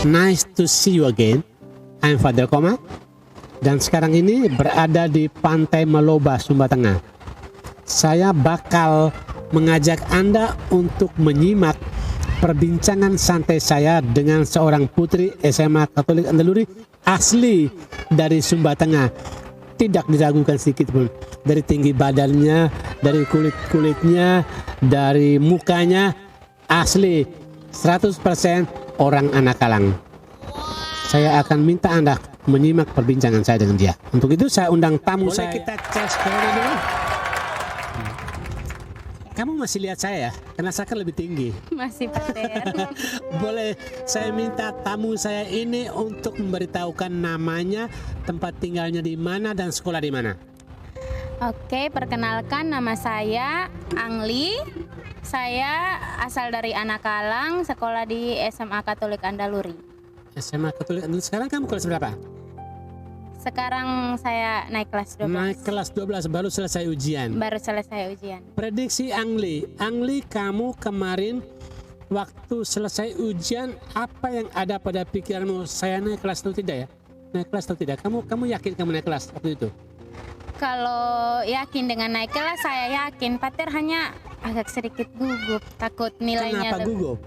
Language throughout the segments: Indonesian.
Nice to see you again. I'm Father Koma. Dan sekarang ini berada di Pantai Meloba, Sumba Tengah. Saya bakal mengajak Anda untuk menyimak perbincangan santai saya dengan seorang putri SMA Katolik Andaluri asli dari Sumba Tengah. Tidak diragukan sedikit pun. Dari tinggi badannya, dari kulit-kulitnya, dari mukanya, asli 100% orang Anakalang. Saya akan minta Anda menyimak perbincangan saya dengan dia. Untuk itu saya undang tamu saya. Kita tes dulu. Kamu masih lihat saya ya? Karena saya kan lebih tinggi. Masih Pater. Boleh saya minta tamu saya ini untuk memberitahukan namanya, tempat tinggalnya di mana, dan sekolah di mana? Oke, perkenalkan nama saya Angli. Saya asal dari Anakalang, sekolah di SMA Katolik Andaluri. SMA Katolik Andaluri. Sekarang kamu kelas berapa? Sekarang saya naik kelas 12. Naik kelas 12, baru selesai ujian. Baru selesai ujian. Prediksi Angli. Angli, kamu kemarin waktu selesai ujian, apa yang ada pada pikiranmu? Saya naik kelas atau tidak ya? Naik kelas atau tidak? Kamu yakin kamu naik kelas waktu itu? Kalau yakin dengan naik kelas, saya yakin. Pater hanya agak sedikit gugup, takut nilainya. Kenapa gugup?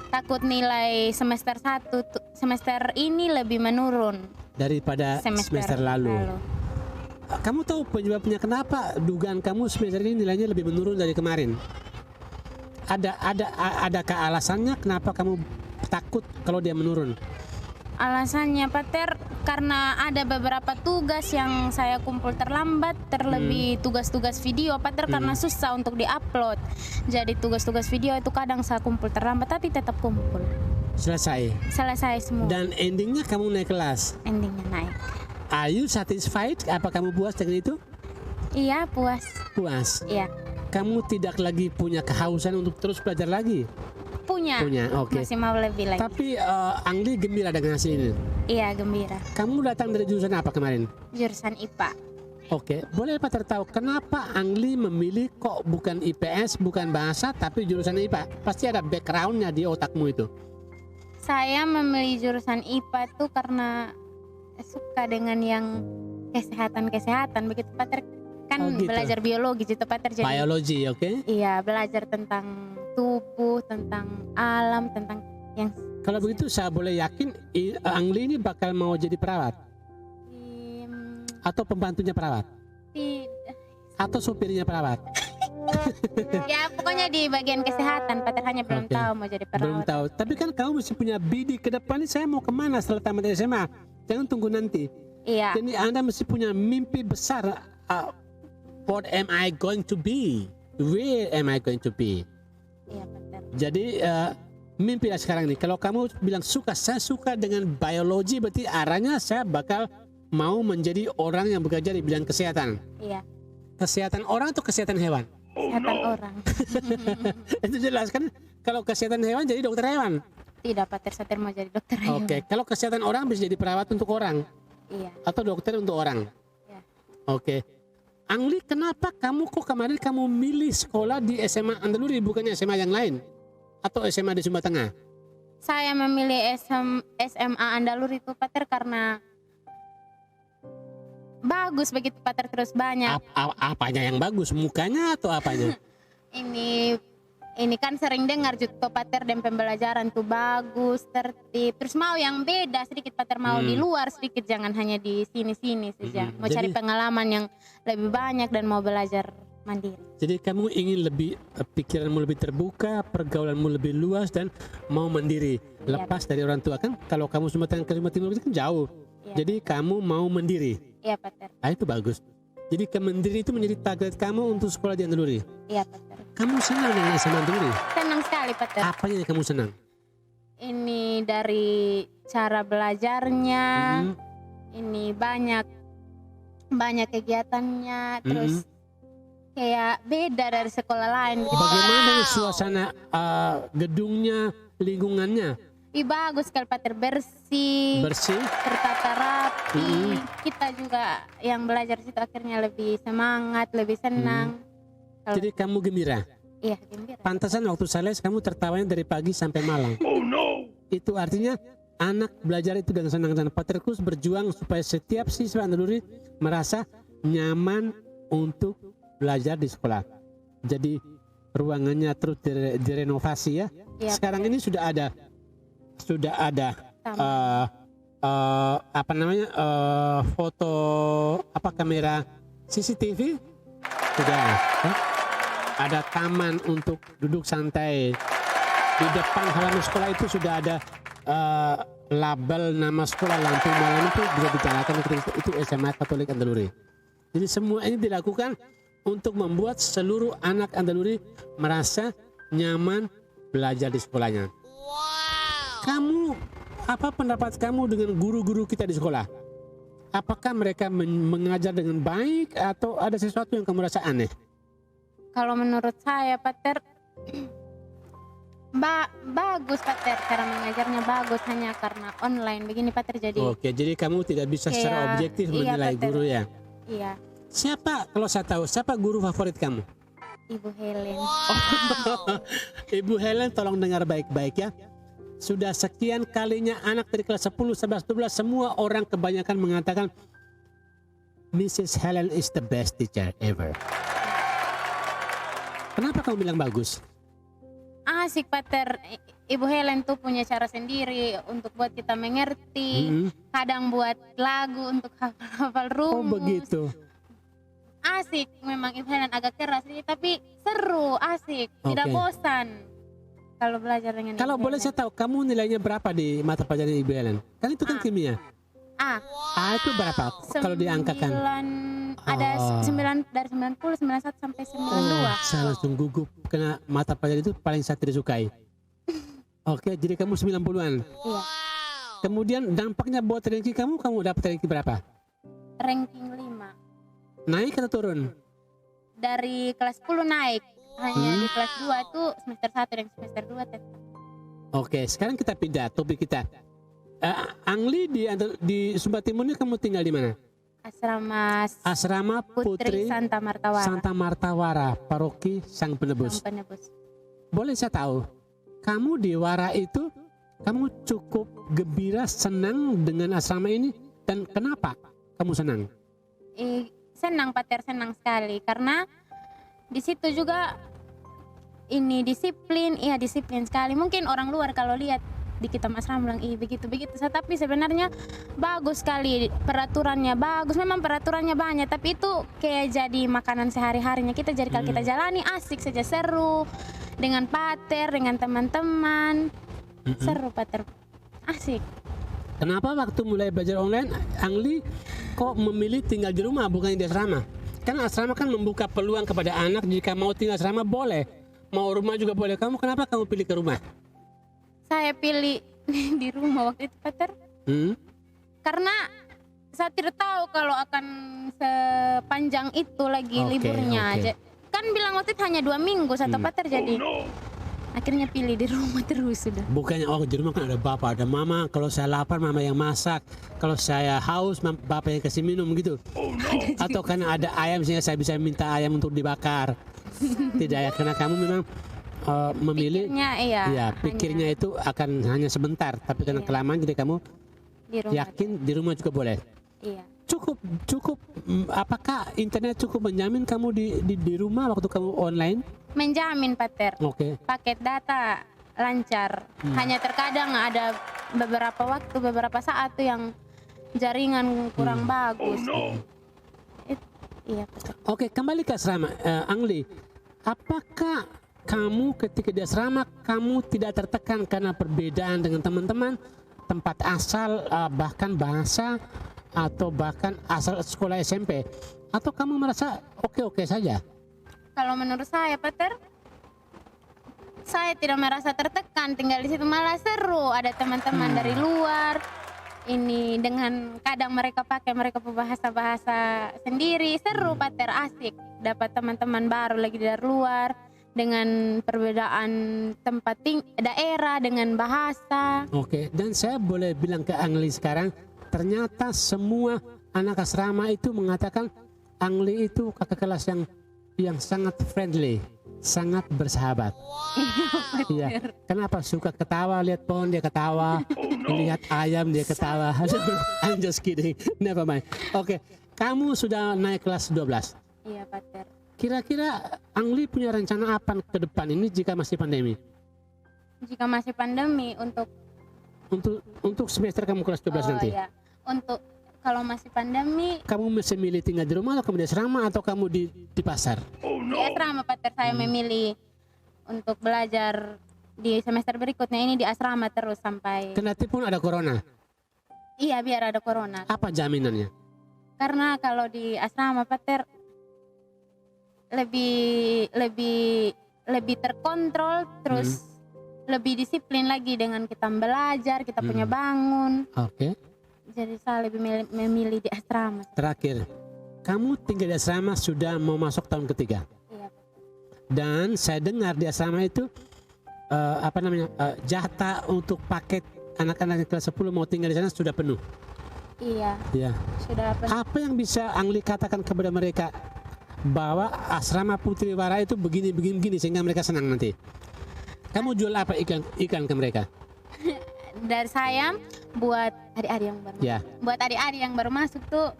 Takut nilai semester 1 semester ini lebih menurun daripada semester lalu. Kamu tahu penyebabnya kenapa dugaan kamu semester ini nilainya lebih menurun dari kemarin? Adakah alasannya kenapa kamu takut kalau dia menurun? Alasannya Pater karena ada beberapa tugas yang saya kumpul terlambat, terlebih tugas-tugas video Pater karena susah untuk diupload. Jadi tugas-tugas video itu kadang saya kumpul terlambat tapi tetap kumpul. Selesai semua. Dan endingnya kamu naik kelas. Endingnya naik. Are you satisfied? Apa kamu puas dengan itu? Iya, puas. Puas. Iya. Kamu tidak lagi punya kehausan untuk terus belajar lagi? Punya, oke. Masih mau lebih lagi. Tapi Angli gembira dengan hasil ini? Iya, gembira. Kamu datang dari jurusan apa kemarin? Jurusan IPA. Oke, boleh Pak tahu kenapa Angli memilih kok bukan IPS, bukan bahasa, tapi jurusan IPA? Pasti ada backgroundnya di otakmu itu. Saya memilih jurusan IPA itu karena suka dengan yang kesehatan begitu Pater. Kan gitu. Belajar biologi gitu Pater. Jadi Biologi, oke? Iya, belajar tentang tubuh, tentang alam, tentang yang. Kalau begitu saya boleh yakin Angli ini bakal mau jadi perawat? Atau pembantunya perawat? Tidak. Atau supirnya perawat? Ya pokoknya di bagian kesehatan Pater, hanya belum tahu mau jadi perawat. Belum tahu. Tapi kan kamu mesti punya bidik ke depan ini, saya mau kemana setelah tamat SMA? Jangan tunggu nanti. Iya. Jadi Anda mesti punya mimpi besar. What am I going to be? Where am I going to be? Iya Pater. Jadi mimpilah sekarang nih. Kalau kamu bilang saya suka dengan biologi, berarti arahnya saya bakal mau menjadi orang yang bekerja di bidang kesehatan. Iya. Kesehatan orang atau kesehatan hewan? Kesehatan orang. Itu jelas kan. Kalau kesehatan hewan jadi dokter hewan. Tidak Pater, saya mau jadi dokter hewan. Oke. Kalau kesehatan orang bisa jadi perawat untuk orang. Iya. Atau dokter untuk orang. Iya. Oke. Angli, kenapa kamu kemarin milih sekolah di SMA Andaluri bukannya SMA yang lain? Atau SMA di Sumba Tengah? Saya memilih SMA Andaluri itu Pater karena bagus begitu Pater, terus banyak. Apanya yang bagus? Mukanya atau apanya? Ini kan sering dengar juga Pater, dan pembelajaran tuh bagus, tertib. Terus mau yang beda sedikit Pater, mau di luar sedikit, jangan hanya di sini-sini saja. Mau cari pengalaman yang lebih banyak dan mau belajar mandiri. Jadi kamu ingin pikiranmu lebih terbuka, pergaulanmu lebih luas dan mau mandiri, lepas dari orang tua kan? Kalau kamu Sumatera ke Timur itu kan jauh. Jadi kamu mau mandiri. Iya Pater. Itu bagus. Jadi kemandiri itu menjadi target kamu untuk sekolah di Andaluri. Iya Pater. Kamu senang dengan SMA Andaluri? Senang sekali Pater. Apanya yang kamu senang? Ini dari cara belajarnya. Ini banyak kegiatannya. Terus kayak beda dari sekolah lain. Bagaimana suasana gedungnya, lingkungannya? Bagus sekali Pater, bersih, tertata rapi. Kita juga yang belajar situ akhirnya lebih semangat, lebih senang. Jadi kamu gembira? Iya, gembira. Pantasan waktu saya les kamu tertawanya dari pagi sampai malam. Oh no. Itu artinya anak belajar itu dengan senang dan Pater Kus berjuang supaya setiap siswa Andaluri merasa nyaman untuk belajar di sekolah. Jadi ruangannya terus direnovasi ya. Iya, Sekarang ini sudah ada apa namanya foto kamera CCTV sudah ya. Ada taman untuk duduk santai. Di depan halaman sekolah itu sudah ada label nama sekolah, lampu malam itu bisa dinyalakan, itu SMA Katolik Andaluri. Jadi semua ini dilakukan untuk membuat seluruh anak Andaluri merasa nyaman belajar di sekolahnya. Kamu, apa pendapat kamu dengan guru-guru kita di sekolah? Apakah mereka mengajar dengan baik atau ada sesuatu yang kamu rasa aneh? Kalau menurut saya Pater bagus Pater, cara mengajarnya bagus, hanya karena online begini Pater jadi. Oke, jadi kamu tidak bisa secara objektif menilai Pater. guru ya? Iya. Siapa, kalau saya tahu, siapa guru favorit kamu? Ibu Helen. Ibu Helen, tolong dengar baik-baik ya. Sudah sekian kalinya anak dari kelas 10, 11, 12 semua orang kebanyakan mengatakan Mrs. Helen is the best teacher ever. Kenapa kamu bilang bagus? Asik Pater. Ibu Helen tuh punya cara sendiri untuk buat kita mengerti. Kadang buat lagu untuk hafal rumus. Oh begitu. Asik, memang Ibu Helen agak keras tapi seru, asik, tidak Oke. bosan kalau belajar dengan Kalau Ibu boleh Helen. saya tahu, kamu nilainya berapa di mata pelajaran Ibu Helen? Kan itu kan kimia. A itu berapa kalau diangkakan? Ada 9 dari 90, 91 sampai 92. Saya langsung gugup karena mata pelajaran itu paling saya tidak sukai. Oke, jadi kamu 90-an. Iya. Kemudian dampaknya buat ranking kamu dapat ranking berapa? Ranking 5. Naik atau turun? Dari kelas 10 naik. Hanya di kelas 2 itu semester 1 dan semester 2 tetap. Oke, sekarang kita pindah topik kita. Angli di Sumba Timur ini kamu tinggal di mana? Asrama Putri Santa Martawara. Santa Martawara, Paroki Sang Penebus. Sang Penebus. Boleh saya tahu, kamu di Wara itu kamu cukup gembira, senang dengan asrama ini, dan kenapa kamu senang? Senang Pater, senang sekali karena di situ juga ini disiplin sekali. Mungkin orang luar kalau lihat di kita asrama bilang begitu, tapi sebenarnya bagus sekali, peraturannya bagus, memang peraturannya banyak, tapi itu kayak jadi makanan sehari-harinya kita. Jadi kalau kita jalani asik saja, seru dengan Pater, dengan teman-teman. Seru Pater, asik. Kenapa waktu mulai belajar online, Angli kok memilih tinggal di rumah bukan di asrama? Kan asrama kan membuka peluang kepada anak, jika mau tinggal asrama boleh, mau rumah juga boleh. Kenapa kamu pilih ke rumah? Saya pilih di rumah waktu itu Pater. Karena saya tidak tahu kalau akan sepanjang itu lagi liburnya. Kan bilang waktu itu hanya 2 minggu satu Pater, jadi akhirnya pilih di rumah terus sudah. Bukannya di rumah kan ada bapak, ada mama. Kalau saya lapar mama yang masak. Kalau saya haus bapak yang kasih minum gitu. Atau karena ada ayam sehingga saya bisa minta ayam untuk dibakar. Tidak ya, karena kamu memang memilih pikirnya itu akan hanya sebentar, tapi karena kelamaan jadi kamu yakin di rumah juga boleh. Iya. Cukup. Apakah internet cukup menjamin kamu di rumah waktu kamu online? Menjamin Pater. Paket data lancar. Hanya terkadang ada beberapa waktu, beberapa saat tuh yang jaringan kurang bagus. Iya Pater. Kembali ke asrama. Angli, apakah kamu ketika di asrama kamu tidak tertekan karena perbedaan dengan teman-teman, tempat asal, bahkan bahasa, atau bahkan asal sekolah SMP, atau kamu merasa oke-oke saja? Kalau menurut saya Pater, saya tidak merasa tertekan tinggal di situ, malah seru, ada teman-teman dari luar. Ini dengan kadang mereka pakai bahasa sendiri, seru Pater, asik. Dapat teman-teman baru lagi dari luar dengan perbedaan tempat daerah, dengan bahasa. Dan saya boleh bilang ke Angli sekarang, ternyata semua anak asrama itu mengatakan Angli itu kakak kelas yang sangat friendly. sangat bersahabat. Iya. Kenapa suka ketawa, lihat pohon dia ketawa, lihat ayam dia ketawa. I'm just kidding. Never mind. Oke, kamu sudah naik kelas 12. Iya, Pater. Kira-kira Angli punya rencana apa ke depan ini jika masih pandemi? Jika masih pandemi Untuk semester kamu kelas 12 nanti. ya. Untuk kalau masih pandemi Kamu masih milih tinggal di rumah atau kamu di asrama atau kamu di pasar? di asrama, Pater, saya memilih untuk belajar di semester berikutnya ini di asrama terus sampai Kendati pun ada corona. iya, biar ada corona. Apa jaminannya? Karena kalau di asrama, Pater, lebih terkontrol, terus lebih disiplin lagi dengan kita belajar, kita punya bangun. Oke. Jadi saya lebih memilih di asrama. Terakhir, kamu tinggal di asrama sudah mau masuk tahun ketiga. Iya. Dan saya dengar di asrama itu jatah untuk paket anak-anak kelas 10 mau tinggal di sana sudah penuh. Iya. Ya. Sudah penuh. Apa yang bisa Angli katakan kepada mereka bahwa asrama Putri Wara itu begini sehingga mereka senang nanti? Kamu jual apa ikan ke mereka? Dari saya buat adik-adik yang baru Ya. buat adik-adik yang baru masuk tuh,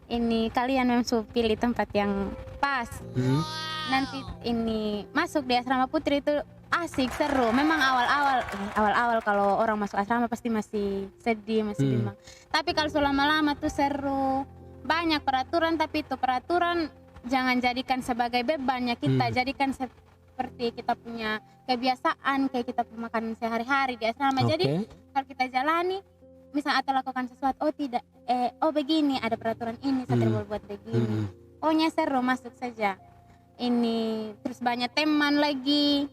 ini kalian memang pilih tempat yang pas. Nanti ini masuk di asrama Putri itu asik, seru. Memang awal-awal kalau orang masuk asrama pasti masih sedih, masih bimbang. Tapi kalau lama-lama tuh seru. Banyak peraturan, tapi itu peraturan jangan jadikan sebagai beban ya, kita jadikan seperti kita punya kebiasaan, kayak kita makanan sehari-hari di asrama. Jadi kalau kita jalani misalnya atau lakukan sesuatu, tidak begini ada peraturan ini, saya tidak boleh buat begini. Pokoknya seru, masuk saja. Ini terus banyak teman lagi.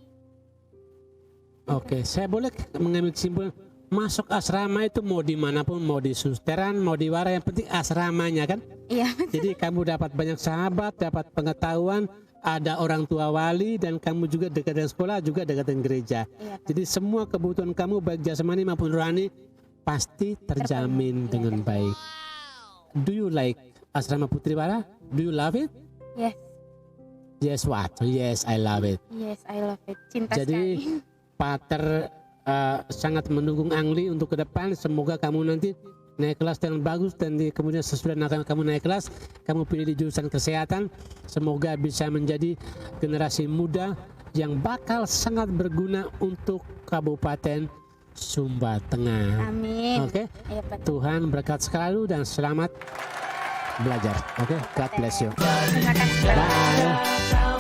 Oke, saya boleh mengambil kesimpulan masuk asrama itu mau dimanapun, mau di Susteran, mau di Wara, yang penting asramanya kan? Iya. Jadi kamu dapat banyak sahabat, dapat pengetahuan, ada orang tua wali, dan kamu juga dekat dengan sekolah, juga dekat dengan gereja. Iya, Jadi semua kebutuhan kamu baik jasmani maupun rohani pasti terjamin dengan baik. Do you like asrama Putri Wara? Do you love it? Yes. Yes what? Yes, I love it. Yes, I love it. Cinta Jadi sekali. Pater sangat mendukung Angli untuk ke depan. Semoga kamu nanti naik kelas dengan bagus, dan kemudian sesudah kamu naik kelas, kamu pilih di jurusan kesehatan. Semoga bisa menjadi generasi muda yang bakal sangat berguna untuk Kabupaten Sumba Tengah. Amin. Oke. Iya, Pak. Tuhan berkat selalu dan selamat belajar. Oke, God bless you. Terima kasih. Bye.